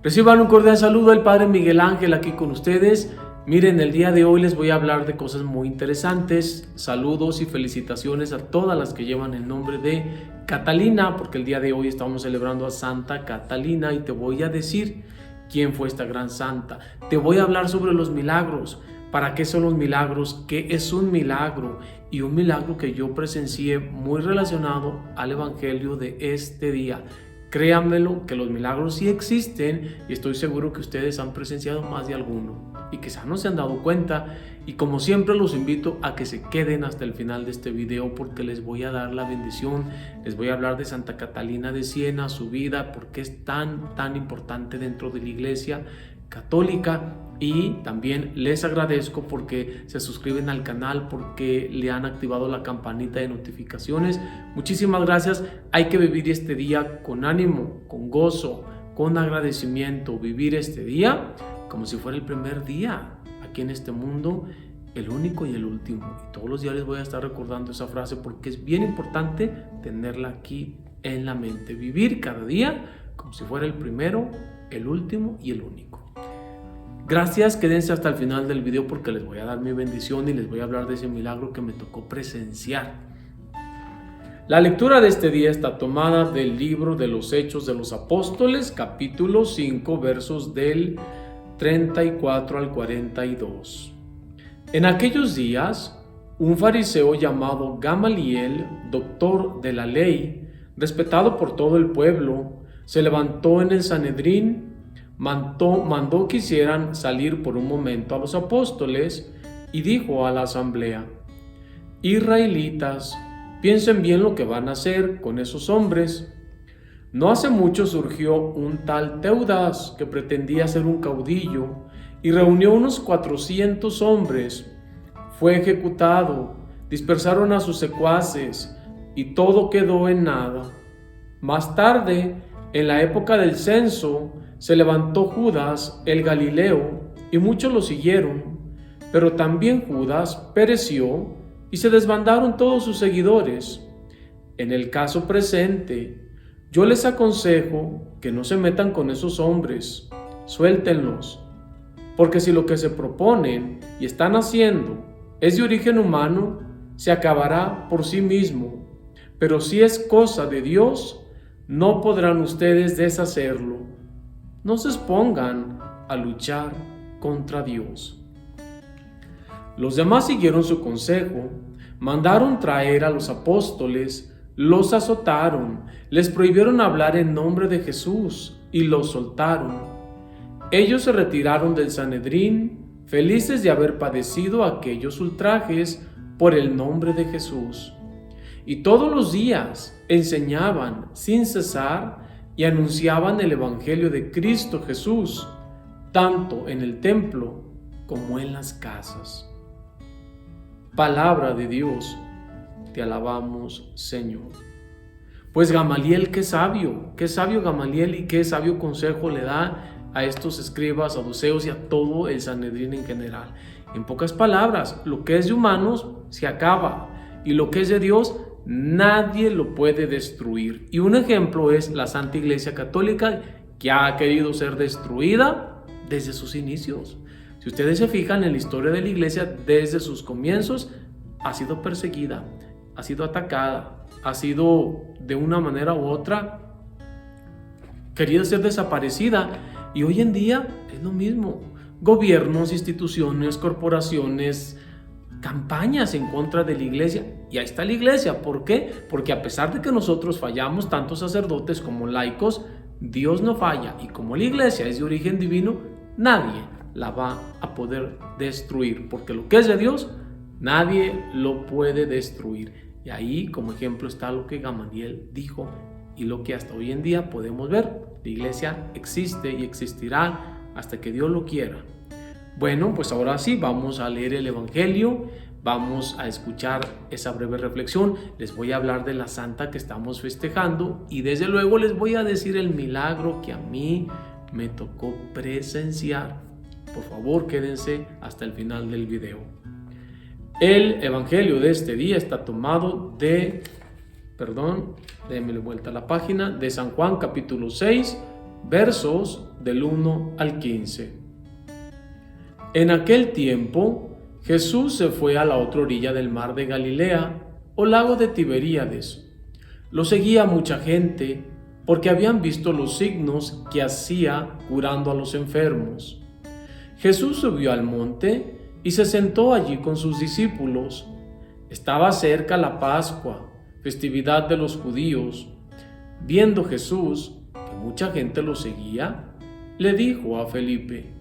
Reciban un cordial saludo del Padre Miguel Ángel aquí con ustedes. Miren, el día de hoy les voy a hablar de cosas muy interesantes. Saludos y felicitaciones a todas las que llevan el nombre de Catalina, porque el día de hoy estamos celebrando a Santa Catalina y te voy a decir quién fue esta gran santa. Te voy a hablar sobre los milagros. ¿Para qué son los milagros? ¿Qué es un milagro? Y un milagro que yo presencié muy relacionado al Evangelio de este día. Créanmelo que los milagros sí existen y estoy seguro que ustedes han presenciado más de alguno y quizá no se han dado cuenta, y como siempre los invito a que se queden hasta el final de este video porque les voy a dar la bendición, les voy a hablar de Santa Catalina de Siena, su vida, porque es tan importante dentro de la Iglesia Católica. Y también les agradezco porque se suscriben al canal, porque le han activado la campanita de notificaciones. Muchísimas gracias. Hay que vivir este día con ánimo, con gozo, con agradecimiento. Vivir este día como si fuera el primer día aquí en este mundo, el único y el último. Y todos los días les voy a estar recordando esa frase porque es bien importante tenerla aquí en la mente. Vivir cada día como si fuera el primero, el último y el único. Gracias, quédense hasta el final del video porque les voy a dar mi bendición y les voy a hablar de ese milagro que me tocó presenciar. La lectura de este día está tomada del libro de los Hechos de los Apóstoles, capítulo 5, versos del 34 al 42. En aquellos días, un fariseo llamado Gamaliel, doctor de la ley, respetado por todo el pueblo, se levantó en el Sanedrín, mandó que hicieran salir por un momento a los apóstoles y dijo a la asamblea: Israelitas, piensen bien lo que van a hacer con esos hombres. No hace mucho surgió un tal Teudas que pretendía ser un caudillo y reunió unos 400 hombres. Fue ejecutado, dispersaron a sus secuaces y todo quedó en nada. Más tarde, en la época del censo, se levantó Judas el Galileo y muchos lo siguieron, pero también Judas pereció y se desbandaron todos sus seguidores. En el caso presente, yo les aconsejo que no se metan con esos hombres, suéltenlos, porque si lo que se proponen y están haciendo es de origen humano, se acabará por sí mismo, pero si es cosa de Dios, no podrán ustedes deshacerlo. No se expongan a luchar contra Dios. Los demás siguieron su consejo, mandaron traer a los apóstoles, los azotaron, les prohibieron hablar en nombre de Jesús y los soltaron. Ellos se retiraron del Sanedrín, felices de haber padecido aquellos ultrajes por el nombre de Jesús. Y todos los días enseñaban sin cesar y anunciaban el Evangelio de Cristo Jesús, tanto en el templo como en las casas. Palabra de Dios, te alabamos, Señor. Pues Gamaliel, qué sabio Gamaliel, y qué sabio consejo le da a estos escribas, saduceos y a todo el Sanedrín en general. En pocas palabras, lo que es de humanos se acaba y lo que es de Dios nadie lo puede destruir. Y un ejemplo es la Santa Iglesia Católica, que ha querido ser destruida desde sus inicios. Si ustedes se fijan en la historia de la Iglesia, desde sus comienzos ha sido perseguida, ha sido atacada, ha sido de una manera u otra querida ser desaparecida, y hoy en día es lo mismo. Gobiernos, instituciones, corporaciones, campañas en contra de la Iglesia, y ahí está la Iglesia. ¿Por qué? Porque a pesar de que nosotros fallamos, tanto sacerdotes como laicos, Dios no falla, y como la Iglesia es de origen divino, nadie la va a poder destruir, porque lo que es de Dios, nadie lo puede destruir. Y ahí como ejemplo está lo que Gamaliel dijo y lo que hasta hoy en día podemos ver. La Iglesia existe y existirá hasta que Dios lo quiera. Bueno, pues ahora sí, vamos a leer el Evangelio, vamos a escuchar esa breve reflexión. Les voy a hablar de la santa que estamos festejando y desde luego les voy a decir el milagro que a mí me tocó presenciar. Por favor, quédense hasta el final del video. El Evangelio de este día está tomado déjenme vuelta a la página, de San Juan capítulo 6, versos del 1 al 15. En aquel tiempo, Jesús se fue a la otra orilla del mar de Galilea, o lago de Tiberíades. Lo seguía mucha gente, porque habían visto los signos que hacía curando a los enfermos. Jesús subió al monte y se sentó allí con sus discípulos. Estaba cerca la Pascua, festividad de los judíos. Viendo Jesús que mucha gente lo seguía, le dijo a Felipe: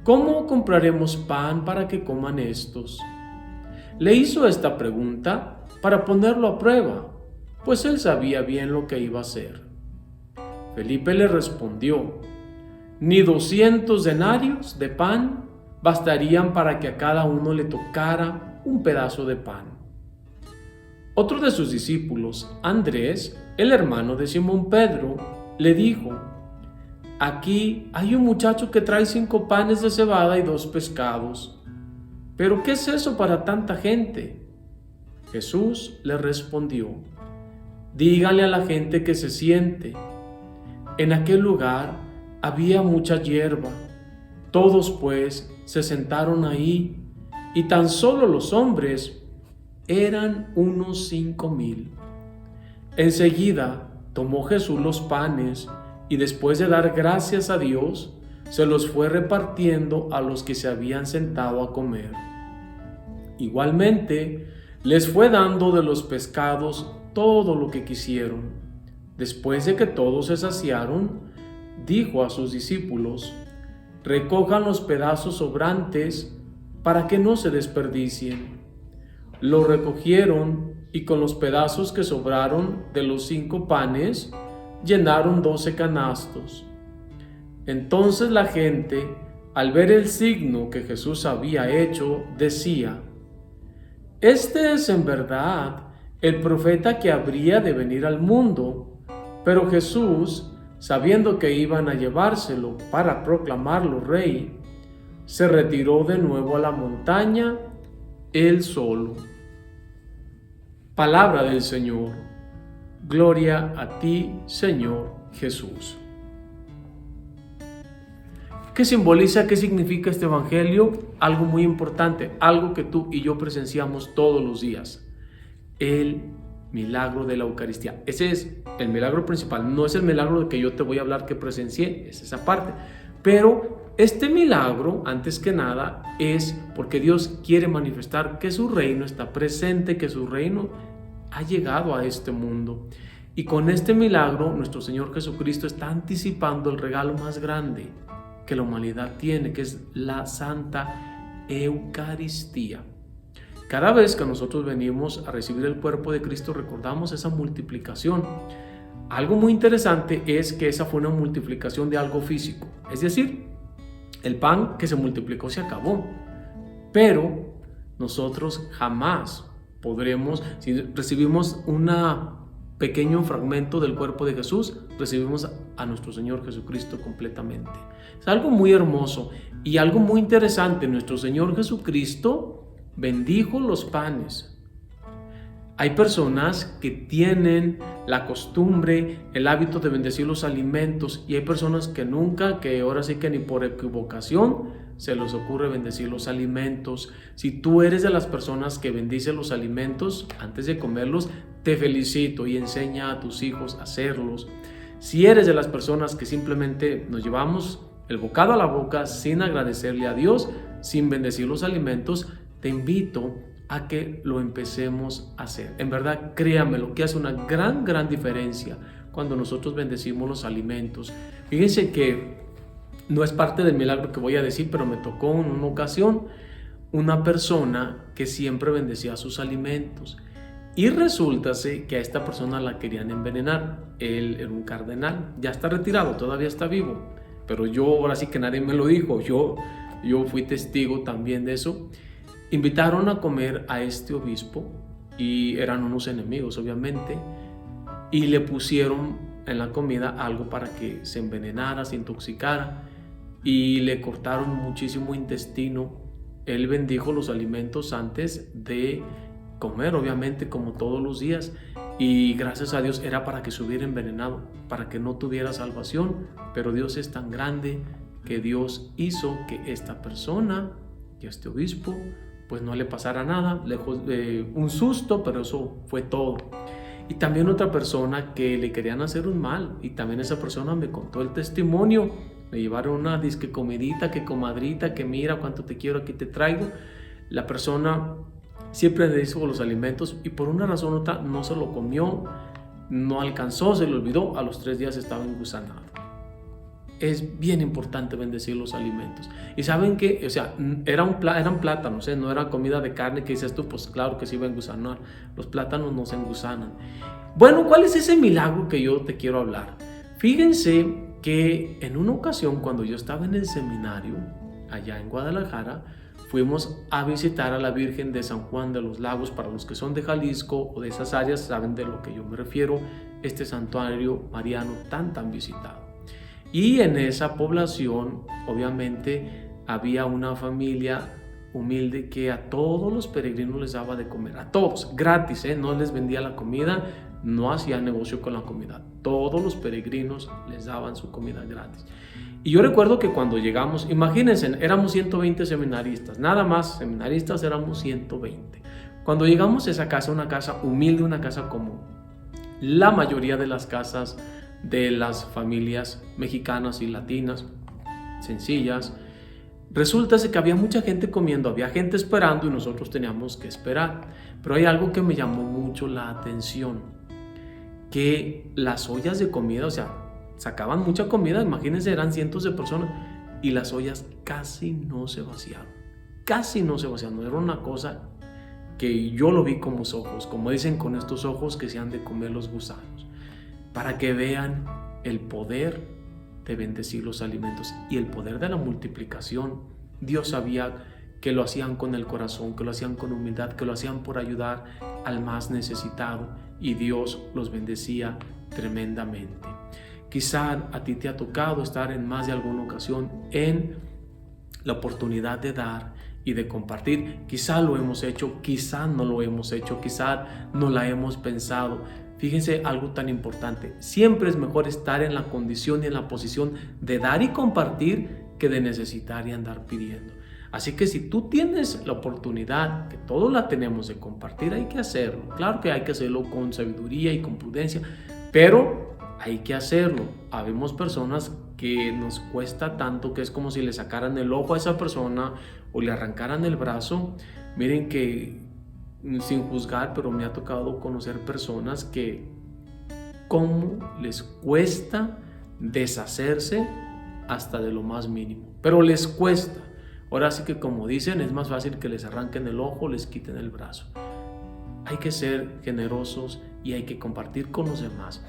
¿cómo compraremos pan para que coman estos? Le hizo esta pregunta para ponerlo a prueba, pues él sabía bien lo que iba a hacer. Felipe le respondió: ni 200 denarios de pan bastarían para que a cada uno le tocara un pedazo de pan. Otro de sus discípulos, Andrés, el hermano de Simón Pedro, le dijo: aquí hay un muchacho que trae 5 panes de cebada y 2 pescados. ¿Pero qué es eso para tanta gente? Jesús le respondió: dígale a la gente que se siente. En aquel lugar había mucha hierba. Todos pues se sentaron ahí, y tan solo los hombres eran unos 5,000. Enseguida tomó Jesús los panes y después de dar gracias a Dios, se los fue repartiendo a los que se habían sentado a comer. Igualmente, les fue dando de los pescados todo lo que quisieron. Después de que todos se saciaron, dijo a sus discípulos: recojan los pedazos sobrantes para que no se desperdicien. Lo recogieron y con los pedazos que sobraron de los 5 panes, llenaron 12 canastos. Entonces la gente, al ver el signo que Jesús había hecho, decía: este es en verdad el profeta que habría de venir al mundo. Pero Jesús, sabiendo que iban a llevárselo para proclamarlo rey, se retiró de nuevo a la montaña, él solo. Palabra del Señor. Gloria a ti, Señor Jesús. ¿Qué simboliza, qué significa este evangelio? Algo muy importante, algo que tú y yo presenciamos todos los días: el milagro de la Eucaristía. Ese es el milagro principal, no es el milagro de que yo te voy a hablar que presencié, es esa parte. Pero este milagro, antes que nada, es porque Dios quiere manifestar que su reino está presente, que su reino ha llegado a este mundo. Y con este milagro, nuestro Señor Jesucristo está anticipando el regalo más grande que la humanidad tiene, que es la Santa Eucaristía. Cada vez que nosotros venimos a recibir el cuerpo de Cristo, recordamos esa multiplicación. Algo muy interesante es que esa fue una multiplicación de algo físico. Es decir, el pan que se multiplicó se acabó. Pero nosotros jamás podremos, si recibimos un pequeño fragmento del cuerpo de Jesús, recibimos a nuestro Señor Jesucristo completamente. Es algo muy hermoso y algo muy interesante. Nuestro Señor Jesucristo bendijo los panes. Hay personas que tienen la costumbre, el hábito de bendecir los alimentos, y hay personas que nunca, que ahora sí que ni por equivocación se les ocurre bendecir los alimentos. Si tú eres de las personas que bendice los alimentos antes de comerlos, te felicito y enseña a tus hijos a hacerlos. Si eres de las personas que simplemente nos llevamos el bocado a la boca sin agradecerle a Dios, sin bendecir los alimentos, te invito a que lo empecemos a hacer. En verdad, créame, lo que hace una gran diferencia cuando nosotros bendecimos los alimentos. Fíjense que no es parte del milagro que voy a decir, pero me tocó en una ocasión una persona que siempre bendecía sus alimentos. Y resulta que a esta persona la querían envenenar. Él era un cardenal, ya está retirado, todavía está vivo. Pero yo, ahora sí que nadie me lo dijo, yo fui testigo también de eso. Invitaron a comer a este obispo y eran unos enemigos, obviamente, y le pusieron en la comida algo para que se envenenara, se intoxicara, y le cortaron muchísimo intestino. Él bendijo los alimentos antes de comer, obviamente, como todos los días, y gracias a Dios era para que se hubiera envenenado, para que no tuviera salvación, pero Dios es tan grande que Dios hizo que esta persona, que este obispo, pues no le pasara nada, lejos de un susto, pero eso fue todo. Y también otra persona que le querían hacer un mal, y también esa persona me contó el testimonio. Me llevaron una disque comidita, que comadrita, que mira cuánto te quiero, aquí te traigo. La persona siempre le hizo los alimentos y por una razón u otra no se lo comió, no alcanzó, se le olvidó, a los 3 días estaba engusanado. Es bien importante bendecir los alimentos. Y saben que, o sea, eran plátanos, no era comida de carne que dices tú, pues claro que se iba a engusanar. Los plátanos no se engusanan. Bueno, ¿cuál es ese milagro que yo te quiero hablar? Fíjense que en una ocasión, cuando yo estaba en el seminario, allá en Guadalajara, fuimos a visitar a la Virgen de San Juan de los Lagos. Para los que son de Jalisco o de esas áreas saben de lo que yo me refiero, este santuario mariano tan visitado. Y en esa población, obviamente, había una familia humilde que a todos los peregrinos les daba de comer, a todos, gratis, no les vendía la comida, no hacía negocio con la comida, todos los peregrinos les daban su comida gratis. Y yo recuerdo que cuando llegamos, imagínense, éramos 120 seminaristas, nada más seminaristas éramos 120. Cuando llegamos a esa casa, una casa humilde, una casa común, la mayoría de las casas de las familias mexicanas y latinas, sencillas, resulta que había mucha gente comiendo, había gente esperando y nosotros teníamos que esperar. Pero hay algo que me llamó mucho la atención, que las ollas de comida, o sea, sacaban mucha comida, imagínense, eran cientos de personas y las ollas casi no se vaciaron, no era una cosa que yo lo vi con mis ojos, como dicen, con estos ojos que se han de comer los gusanos, para que vean el poder de bendecir los alimentos y el poder de la multiplicación. Dios sabía que lo hacían con el corazón, que lo hacían con humildad, que lo hacían por ayudar al más necesitado, y Dios los bendecía tremendamente. Quizá a ti te ha tocado estar en más de alguna ocasión en la oportunidad de dar y de compartir. Quizá lo hemos hecho, quizá no lo hemos hecho, quizá no la hemos pensado. Fíjense algo tan importante, siempre es mejor estar en la condición y en la posición de dar y compartir que de necesitar y andar pidiendo. Así que si tú tienes la oportunidad, que todos la tenemos, de compartir, hay que hacerlo. Claro que hay que hacerlo con sabiduría y con prudencia, pero hay que hacerlo. Habemos personas que nos cuesta tanto que es como si le sacaran el ojo a esa persona o le arrancaran el brazo. Miren que, sin juzgar, pero me ha tocado conocer personas que cómo les cuesta deshacerse hasta de lo más mínimo, pero les cuesta. Ahora sí que, como dicen, es más fácil que les arranquen el ojo, les quiten el brazo. Hay que ser generosos y hay que compartir con los demás.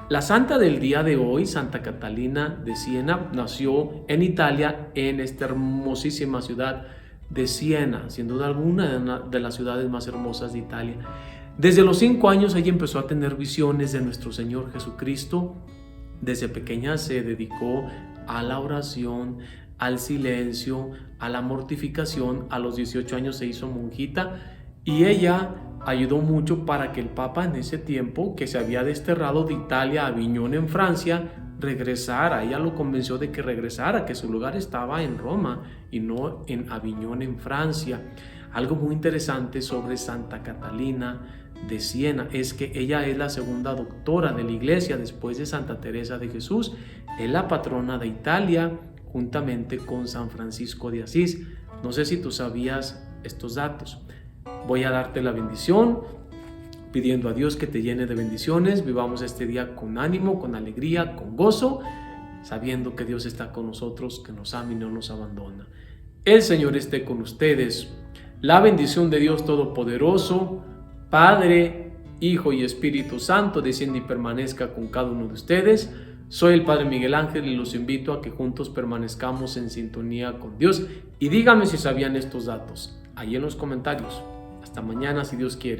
La santa del día de hoy, Santa Catalina de Siena, nació en Italia, en esta hermosísima ciudad de Siena, sin duda alguna una de las ciudades más hermosas de Italia. Desde los 5 años ella empezó a tener visiones de nuestro Señor Jesucristo. Desde pequeña se dedicó a la oración, al silencio, a la mortificación. A los 18 años se hizo monjita y ella ayudó mucho para que el Papa, en ese tiempo que se había desterrado de Italia a Aviñón en Francia, regresara. Ella lo convenció de que regresara, que su lugar estaba en Roma y no en Aviñón en Francia. Algo muy interesante sobre Santa Catalina de Siena es que ella es la segunda doctora de la Iglesia después de Santa Teresa de Jesús. Es la patrona de Italia juntamente con San Francisco de Asís. No sé si tú sabías estos datos. Voy a darte la bendición, pidiendo a Dios que te llene de bendiciones. Vivamos este día con ánimo, con alegría, con gozo, sabiendo que Dios está con nosotros, que nos ama y no nos abandona. El Señor esté con ustedes. La bendición de Dios Todopoderoso, Padre, Hijo y Espíritu Santo, descienda y permanezca con cada uno de ustedes. Soy el Padre Miguel Ángel y los invito a que juntos permanezcamos en sintonía con Dios. Y díganme si sabían estos datos ahí en los comentarios. Hasta mañana, si Dios quiere.